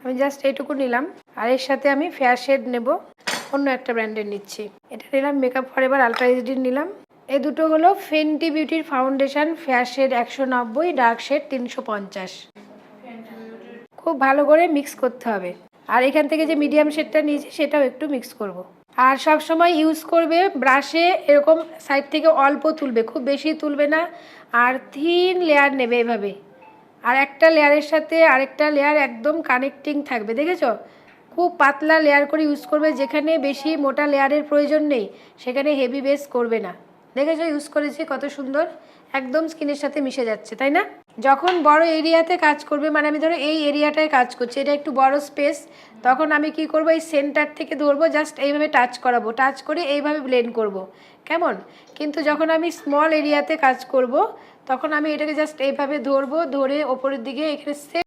আমি জাস্ট এইটুকু নিলাম। আর এর সাথে আমি ফেয়ার শেড নেব, অন্য একটা ব্র্যান্ডের নিচ্ছি। এটা নিলাম মেকআপ ফরএভার আলট্রা এইচডি নিলাম। এই দুটো হলো ফেন্টি বিউটির foundation, fair shade 190, dark shade 350। খুব ভালো করে মিক্স করতে হবে। আর এখান থেকে যে মিডিয়াম শেডটা নিয়েছি সেটাও একটু মিক্স করব। আর সব সময় ইউজ করবে ব্রাশে এরকম সাইড থেকে অল্প তুলবে, খুব বেশি তুলবে না। আর থিন লেয়ার নেবে এভাবে, আর একটা লেয়ারের সাথে আরেকটা লেয়ার একদম কানেক্টিং থাকবে, দেখেছো? খুব পাতলা লেয়ার করে ইউজ করবে, যেখানে বেশি মোটা লেয়ারের প্রয়োজন নেই সেখানে হেভি বেস করবে না। দেখেছো ইউজ করেছি কত সুন্দর, একদম স্কিনের সাথে মিশে যাচ্ছে, তাই না? যখন বড় এরিয়াতে কাজ করবে, মানে আমি ধরো এই এরিয়াটায় কাজ করছি, এটা একটু বড় স্পেস, তখন আমি কি করব, এই সেন্টার থেকে ধরবো, জাস্ট এইভাবে টাচ করাবো, টাচ করে এইভাবে ব্লেন্ড করব, কেমন? কিন্তু যখন আমি স্মল এরিয়াতে কাজ করব তখন আমি এটাকে জাস্ট এইভাবে ধরবো, ধরে ওপরের দিকে এখানে